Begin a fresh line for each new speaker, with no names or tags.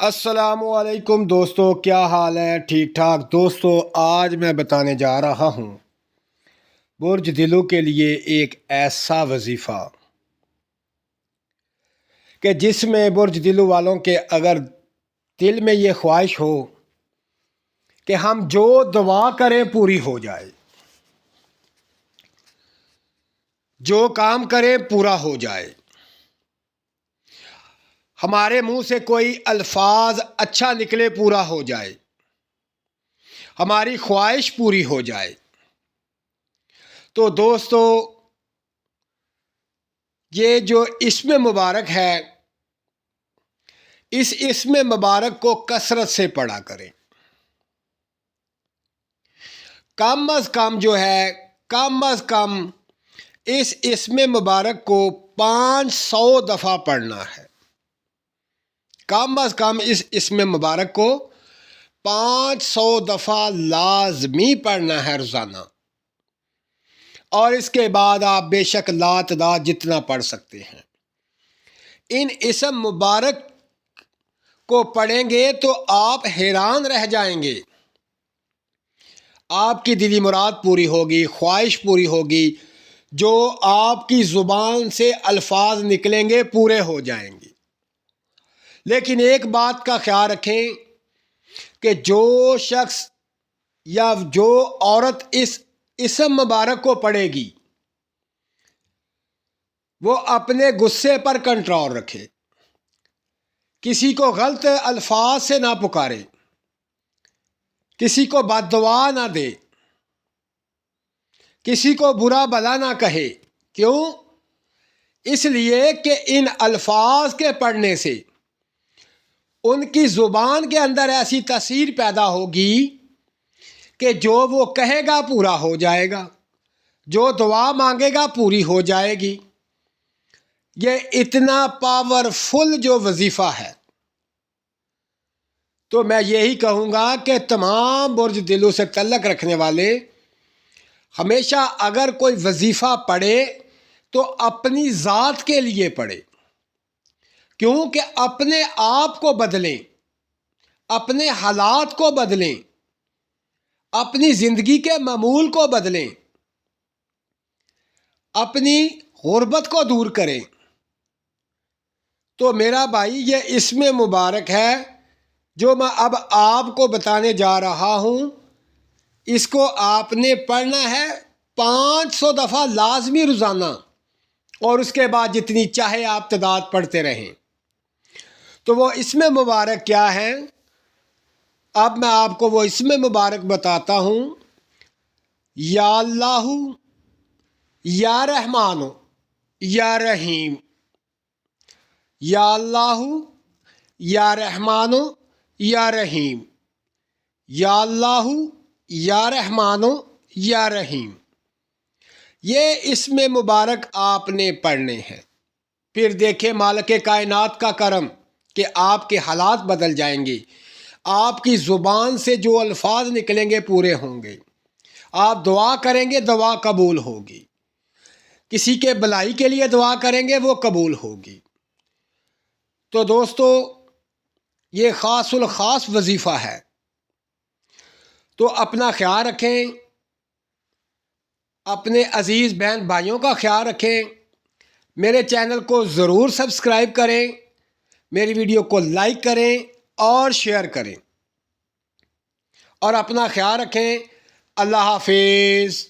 السلام علیکم دوستو، کیا حال ہے؟ ٹھیک ٹھاک دوستو، آج میں بتانے جا رہا ہوں برج دلوں کے لیے ایک ایسا وظیفہ کہ جس میں برج دلوں والوں کے اگر دل میں یہ خواہش ہو کہ ہم جو دعا کریں پوری ہو جائے، جو کام کریں پورا ہو جائے، ہمارے منہ سے کوئی الفاظ اچھا نکلے پورا ہو جائے، ہماری خواہش پوری ہو جائے، تو دوستو یہ جو اسم مبارک ہے، اس اسم مبارک کو کثرت سے پڑھا کریں۔ کم از کم کم از کم اس اسم مبارک کو 500 دفعہ پڑھنا ہے۔ کم از کم اس اسم مبارک کو 500 دفعہ لازمی پڑھنا ہے روزانہ، اور اس کے بعد آپ بے شک لا تعداد جتنا پڑھ سکتے ہیں۔ ان اسم مبارک کو پڑھیں گے تو آپ حیران رہ جائیں گے، آپ کی دلی مراد پوری ہوگی، خواہش پوری ہوگی، جو آپ کی زبان سے الفاظ نکلیں گے پورے ہو جائیں گے۔ لیکن ایک بات کا خیال رکھیں کہ جو شخص یا جو عورت اس اسم مبارک کو پڑھے گی وہ اپنے غصے پر کنٹرول رکھے، کسی کو غلط الفاظ سے نہ پکارے، کسی کو بد دعا نہ دے، کسی کو برا بھلا نہ کہے۔ کیوں؟ اس لیے کہ ان الفاظ کے پڑھنے سے ان کی زبان کے اندر ایسی تاثیر پیدا ہوگی کہ جو وہ کہے گا پورا ہو جائے گا، جو دعا مانگے گا پوری ہو جائے گی۔ یہ اتنا پاورفل جو وظیفہ ہے، تو میں یہی کہوں گا کہ تمام برج دلوں سے تعلق رکھنے والے ہمیشہ اگر کوئی وظیفہ پڑھے تو اپنی ذات کے لیے پڑھے، کیونکہ اپنے آپ کو بدلیں، اپنے حالات کو بدلیں، اپنی زندگی کے معمول کو بدلیں، اپنی غربت کو دور کریں۔ تو میرا بھائی یہ اسم مبارک ہے جو میں اب آپ کو بتانے جا رہا ہوں، اس کو آپ نے پڑھنا ہے 500 دفعہ لازمی روزانہ، اور اس کے بعد جتنی چاہے آپ تعداد پڑھتے رہیں۔ تو وہ اسم مبارک کیا ہے؟ اب میں آپ کو وہ اسم مبارک بتاتا ہوں۔ یا اللہ، یا رحمان، یا رحیم۔ یا اللہ، یا رحمان، یا رحیم۔ یا اللہ، یا رحمان، یا رحیم۔ یہ اسم مبارک آپ نے پڑھنے ہیں۔ پھر دیکھیں مالک کائنات کا کرم کہ آپ کے حالات بدل جائیں گے، آپ کی زبان سے جو الفاظ نکلیں گے پورے ہوں گے، آپ دعا کریں گے دعا قبول ہوگی، کسی کے بھلائی کے لیے دعا کریں گے وہ قبول ہوگی۔ تو دوستو یہ خاص الخاص وظیفہ ہے، تو اپنا خیال رکھیں، اپنے عزیز بہن بھائیوں کا خیال رکھیں، میرے چینل کو ضرور سبسکرائب کریں، میری ویڈیو کو لائک کریں اور شیئر کریں، اور اپنا خیال رکھیں۔ اللہ حافظ۔